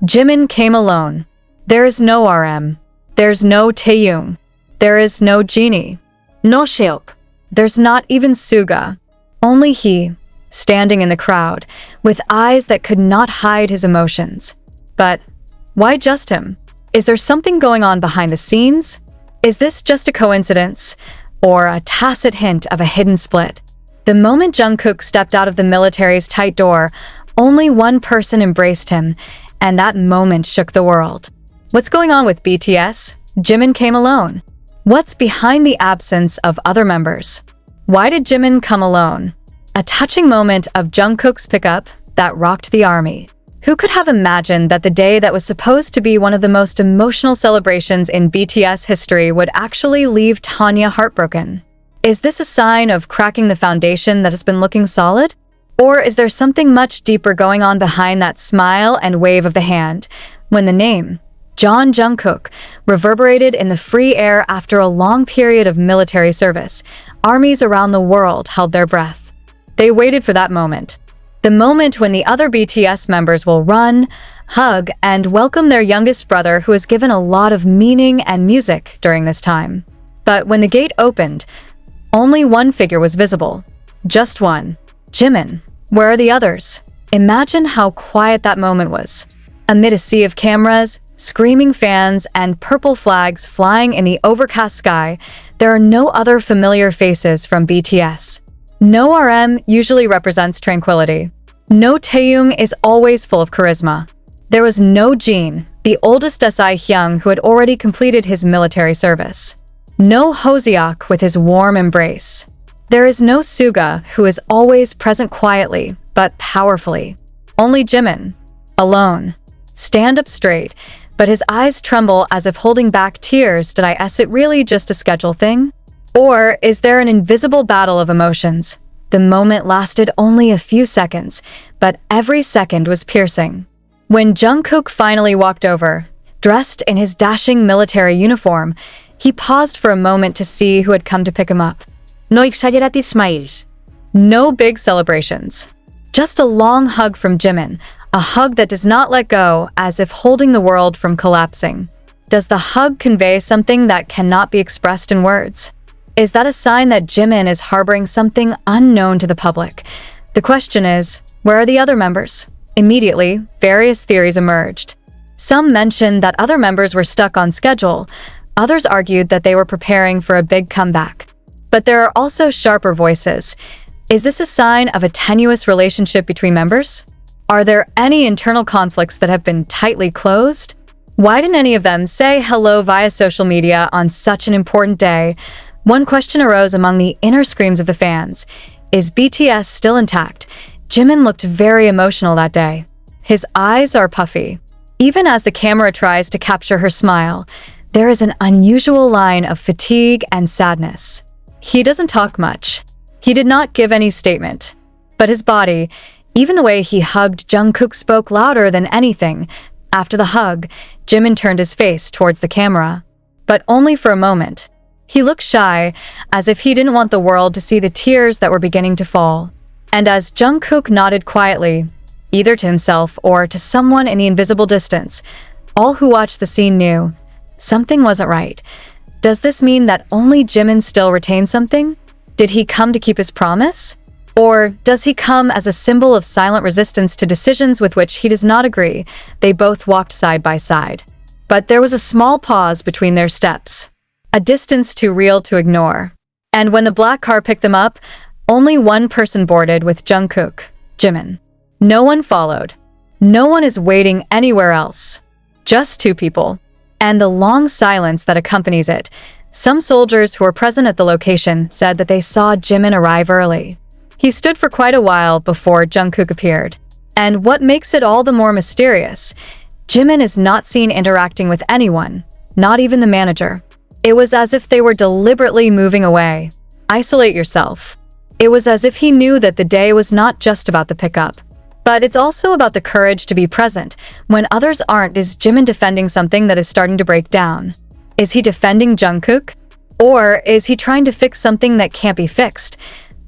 Jimin came alone. There is no RM. There's no Taeil. There is no Genie. No Seok. There's not even Suga. Only he, standing in the crowd, with eyes that could not hide his emotions. But why just him? Is there something going on behind the scenes? Is this just a coincidence, or a tacit hint of a hidden split? The moment Jungkook stepped out of the military's tight door, only one person embraced him, and that moment shook the world. What's going on with BTS? Jimin came alone. What's behind the absence of other members? Why did Jimin come alone? A touching moment of Jungkook's pickup that rocked the army. Who could have imagined that the day that was supposed to be one of the most emotional celebrations in BTS history would actually leave Tanya heartbroken? Is this a sign of cracking the foundation that has been looking solid? Or is there something much deeper going on behind that smile and wave of the hand when the name, John Jungkook, reverberated in the free air after a long period of military service? Armies around the world held their breath. They waited for that moment. The moment when the other BTS members will run, hug, and welcome their youngest brother who has given a lot of meaning and music during this time. But when the gate opened, only one figure was visible. Just one. Jimin. Where are the others? Imagine how quiet that moment was. Amid a sea of cameras, screaming fans, and purple flags flying in the overcast sky, there are no other familiar faces from BTS. No RM usually represents tranquility. No Taeil is always full of charisma. There was no Jin, the oldest SI Hyung who had already completed his military service. No Hoseok with his warm embrace. There is no Suga, who is always present quietly, but powerfully. Only Jimin. Alone. Stand up straight, but his eyes tremble as if holding back tears. Is it really just a schedule thing? Or is there an invisible battle of emotions? The moment lasted only a few seconds, but every second was piercing. When Jungkook finally walked over, dressed in his dashing military uniform, he paused for a moment to see who had come to pick him up. No exaggerated smiles. No big celebrations. Just a long hug from Jimin, a hug that does not let go, as if holding the world from collapsing. Does the hug convey something that cannot be expressed in words? Is that a sign that Jimin is harboring something unknown to the public? The question is, where are the other members? Immediately, various theories emerged. Some mentioned that other members were stuck on schedule. Others argued that they were preparing for a big comeback. But there are also sharper voices. Is this a sign of a tenuous relationship between members? Are there any internal conflicts that have been tightly closed? Why didn't any of them say hello via social media on such an important day? One question arose among the inner screams of the fans. Is BTS still intact? Jimin looked very emotional that day. His eyes are puffy. Even as the camera tries to capture her smile, there is an unusual line of fatigue and sadness. He doesn't talk much. He did not give any statement. But his body, even the way he hugged Jungkook, spoke louder than anything. After the hug, Jimin turned his face towards the camera. But only for a moment. He looked shy, as if he didn't want the world to see the tears that were beginning to fall. And as Jungkook nodded quietly, either to himself or to someone in the invisible distance, all who watched the scene knew something wasn't right. Does this mean that only Jimin still retains something? Did he come to keep his promise? Or does he come as a symbol of silent resistance to decisions with which he does not agree? They both walked side by side. But there was a small pause between their steps, a distance too real to ignore. And when the black car picked them up, only one person boarded with Jungkook, Jimin. No one followed. No one is waiting anywhere else. Just two people. And the long silence that accompanies it. Some soldiers who were present at the location said that they saw Jimin arrive early. He stood for quite a while before Jungkook appeared. And what makes it all the more mysterious, Jimin is not seen interacting with anyone, not even the manager. It was as if they were deliberately moving away. Isolate yourself. It was as if he knew that the day was not just about the pickup. But it's also about the courage to be present when others aren't. Is Jimin defending something that is starting to break down? Is he defending Jungkook? Or is he trying to fix something that can't be fixed?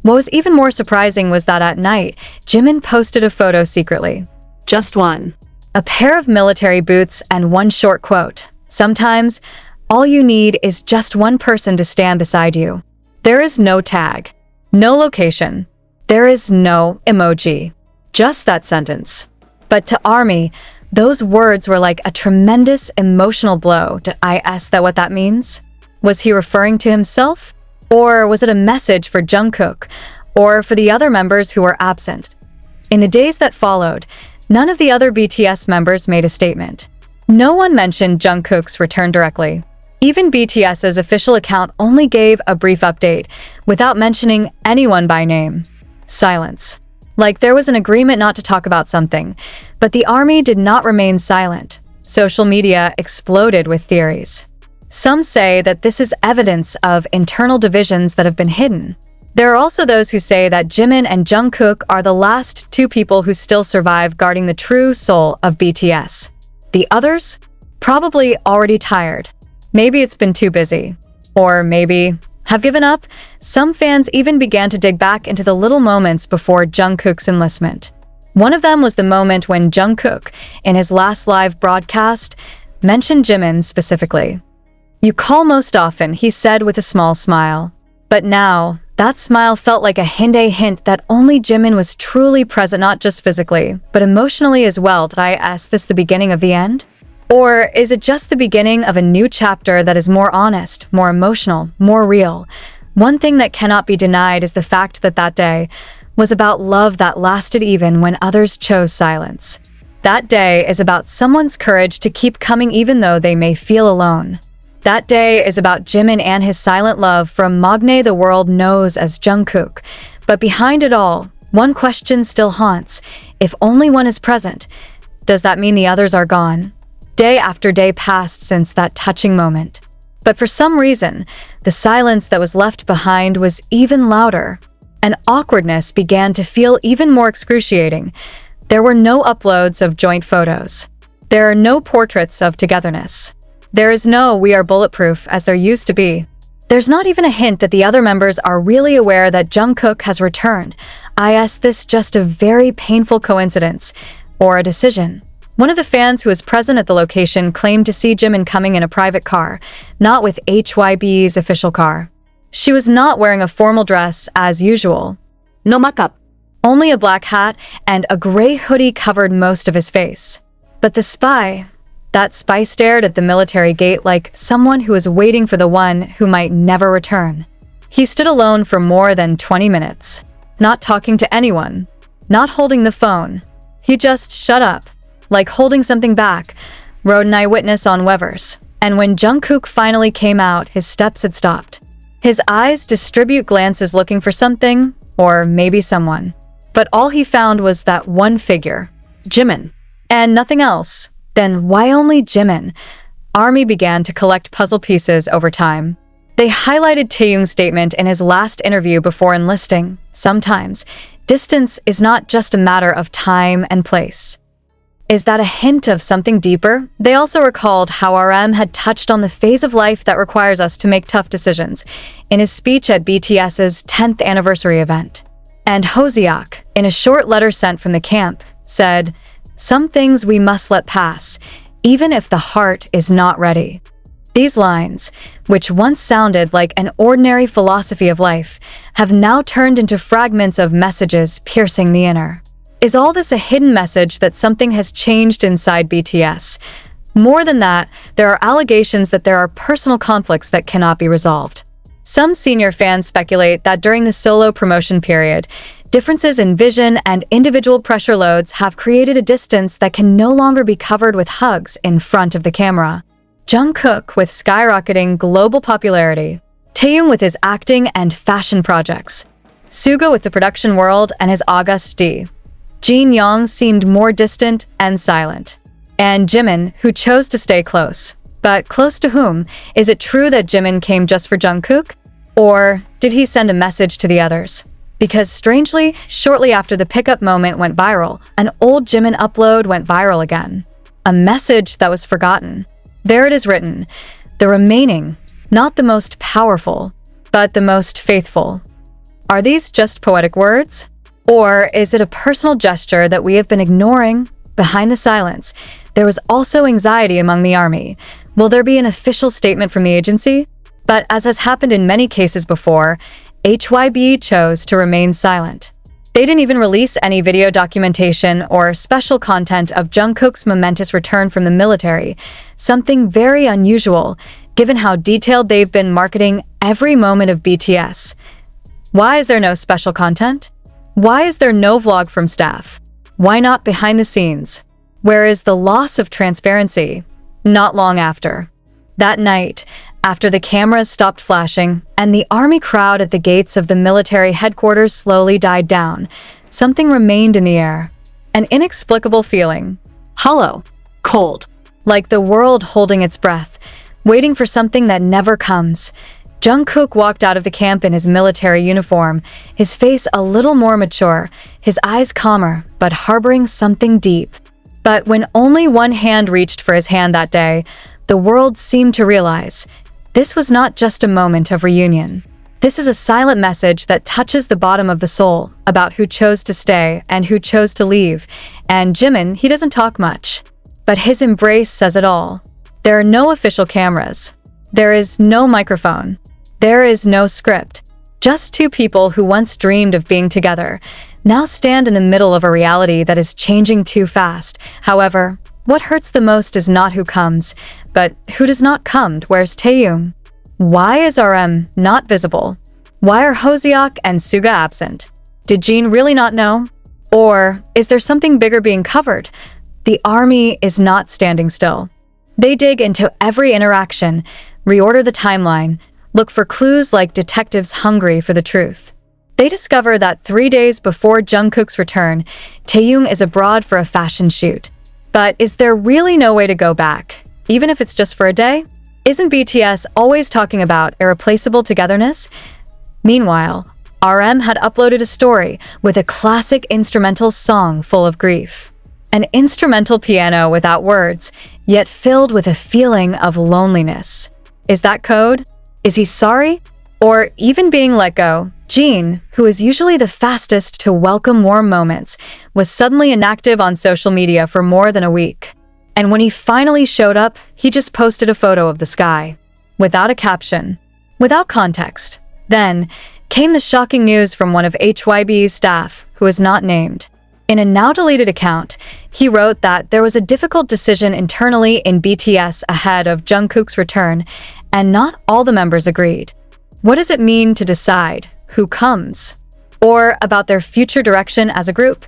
What was even more surprising was that at night, Jimin posted a photo secretly. Just one. A pair of military boots and one short quote. Sometimes, all you need is just one person to stand beside you. There is no tag, no location. There is no emoji. Just that sentence. But to ARMY, those words were like a tremendous emotional blow. Did I ask that what that means? Was he referring to himself? Or was it a message for Jungkook, or for the other members who were absent? In the days that followed, none of the other BTS members made a statement. No one mentioned Jungkook's return directly. Even BTS's official account only gave a brief update, without mentioning anyone by name. Silence. Like there was an agreement not to talk about something, but the ARMY did not remain silent. Social media exploded with theories. Some say that this is evidence of internal divisions that have been hidden. There are also those who say that Jimin and Jungkook are the last two people who still survive guarding the true soul of BTS. The others? Probably already tired. Maybe it's been too busy. Or maybe have given up. Some fans even began to dig back into the little moments before Jungkook's enlistment. One of them was the moment when Jungkook, in his last live broadcast, mentioned Jimin specifically. "You call most often," he said with a small smile. But now, that smile felt like a hint that only Jimin was truly present, not just physically, but emotionally as well. Did I ask this the beginning of the end? Or is it just the beginning of a new chapter that is more honest, more emotional, more real? One thing that cannot be denied is the fact that that day was about love that lasted even when others chose silence. That day is about someone's courage to keep coming even though they may feel alone. That day is about Jimin and his silent love for a magne the world knows as Jungkook. But behind it all, one question still haunts. If only one is present, does that mean the others are gone? Day after day passed since that touching moment. But for some reason, the silence that was left behind was even louder, and awkwardness began to feel even more excruciating. There were no uploads of joint photos. There are no portraits of togetherness. There is no "we are bulletproof" as there used to be. There's not even a hint that the other members are really aware that Jungkook has returned. I ask this just a very painful coincidence, or a decision. One of the fans who was present at the location claimed to see Jimin coming in a private car, not with HYB's official car. She was not wearing a formal dress as usual. No makeup. Only a black hat and a gray hoodie covered most of his face. But the spy, that spy stared at the military gate like someone who was waiting for the one who might never return. He stood alone for more than 20 minutes, not talking to anyone, not holding the phone. He just shut up, like holding something back, wrote an eyewitness on Weverse. And when Jungkook finally came out, his steps had stopped. His eyes distribute glances looking for something, or maybe someone. But all he found was that one figure, Jimin, and nothing else. Then why only Jimin? ARMY began to collect puzzle pieces over time. They highlighted Taeil's statement in his last interview before enlisting. Sometimes, distance is not just a matter of time and place. Is that a hint of something deeper? They also recalled how RM had touched on the phase of life that requires us to make tough decisions in his speech at BTS's 10th anniversary event. And Hoseok, in a short letter sent from the camp, said, "Some things we must let pass, even if the heart is not ready." These lines, which once sounded like an ordinary philosophy of life, have now turned into fragments of messages piercing the inner. Is all this a hidden message that something has changed inside BTS? More than that, there are allegations that there are personal conflicts that cannot be resolved. Some senior fans speculate that during the solo promotion period, differences in vision and individual pressure loads have created a distance that can no longer be covered with hugs in front of the camera. Jungkook with skyrocketing global popularity, Taeil with his acting and fashion projects, Suga with the production world and his August D. Jin Young seemed more distant and silent. And Jimin, who chose to stay close. But close to whom? Is it true that Jimin came just for Jungkook? Or did he send a message to the others? Because strangely, shortly after the pickup moment went viral, an old Jimin upload went viral again. A message that was forgotten. There it is written, the remaining, not the most powerful, but the most faithful. Are these just poetic words? Or is it a personal gesture that we have been ignoring behind the silence, there was also anxiety among the army. Will there be an official statement from the agency? But as has happened in many cases before, HYB chose to remain silent. They didn't even release any video documentation or special content of Jungkook's momentous return from the military, something very unusual given how detailed they've been marketing every moment of BTS. Why is there no special content? Why is there no vlog from staff? Why not behind the scenes? Where is the loss of transparency? Not long after. That night, after the cameras stopped flashing and the army crowd at the gates of the military headquarters slowly died down, something remained in the air. An inexplicable feeling. Hollow. Cold. Like the world holding its breath, waiting for something that never comes. Jungkook walked out of the camp in his military uniform, his face a little more mature, his eyes calmer, but harboring something deep. But when only one hand reached for his hand that day, the world seemed to realize this was not just a moment of reunion. This is a silent message that touches the bottom of the soul about who chose to stay and who chose to leave. And Jimin, he doesn't talk much, but his embrace says it all. There are no official cameras. There is no microphone. There is no script. Just two people who once dreamed of being together now stand in the middle of a reality that is changing too fast. However, what hurts the most is not who comes, but who does not come. Where's Taeil? Why is RM not visible? Why are Hoseok and Suga absent? Did Jin really not know? Or is there something bigger being covered? The army is not standing still. They dig into every interaction, reorder the timeline, look for clues like detectives hungry for the truth. They discover that 3 days before Jungkook's return, Taeil is abroad for a fashion shoot. But is there really no way to go back, even if it's just for a day? Isn't BTS always talking about irreplaceable togetherness? Meanwhile, RM had uploaded a story with a classic instrumental song full of grief. An instrumental piano without words, yet filled with a feeling of loneliness. Is that code? Is he sorry? Or even being let go? Jin, who is usually the fastest to welcome warm moments, was suddenly inactive on social media for more than a week. And when he finally showed up, he just posted a photo of the sky. Without a caption. Without context. Then came the shocking news from one of HYB's staff, who is not named. In a now-deleted account, he wrote that there was a difficult decision internally in BTS ahead of Jungkook's return, and not all the members agreed. What does it mean to decide who comes? Or about their future direction as a group?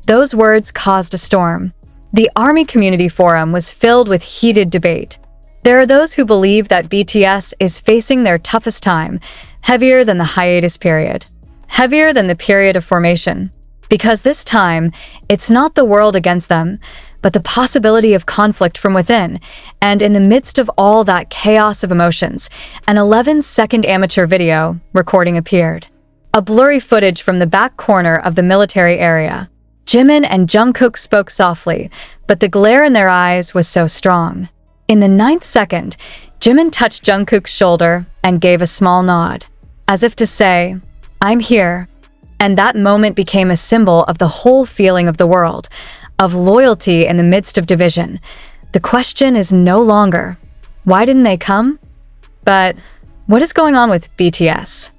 Those words caused a storm. The Army Community Forum was filled with heated debate. There are those who believe that BTS is facing their toughest time, heavier than the hiatus period, heavier than the period of formation. Because this time, it's not the world against them, but the possibility of conflict from within. And in the midst of all that chaos of emotions, an 11-second amateur video recording appeared. A blurry footage from the back corner of the military area. Jimin and Jungkook spoke softly, but the glare in their eyes was so strong. In the 9th second, Jimin touched Jungkook's shoulder and gave a small nod, as if to say, "I'm here." And that moment became a symbol of the whole feeling of the world, of loyalty in the midst of division. The question is no longer, why didn't they come? But what is going on with BTS?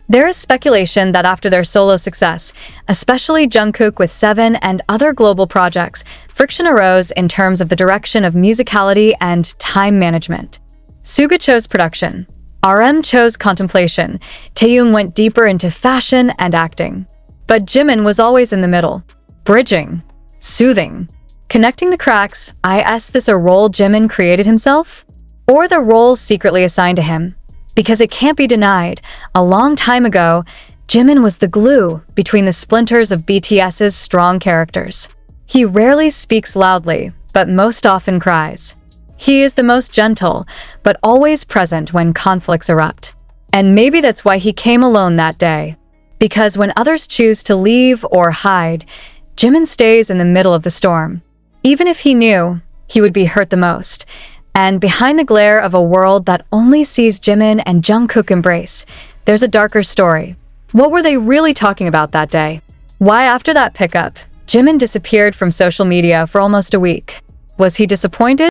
There is speculation that after their solo success, especially Jungkook with Seven and other global projects, friction arose in terms of the direction of musicality and time management. Suga chose production. RM chose contemplation. Taeil went deeper into fashion and acting. But Jimin was always in the middle. Bridging. Soothing. Connecting the cracks. Is this a role Jimin created himself? Or the role secretly assigned to him? Because it can't be denied, a long time ago, Jimin was the glue between the splinters of BTS's strong characters. He rarely speaks loudly, but most often cries. He is the most gentle, but always present when conflicts erupt. And maybe that's why he came alone that day. Because when others choose to leave or hide, Jimin stays in the middle of the storm. Even if he knew, he would be hurt the most. And behind the glare of a world that only sees Jimin and Jungkook embrace, there's a darker story. What were they really talking about that day? Why after that pickup, Jimin disappeared from social media for almost a week. Was he disappointed?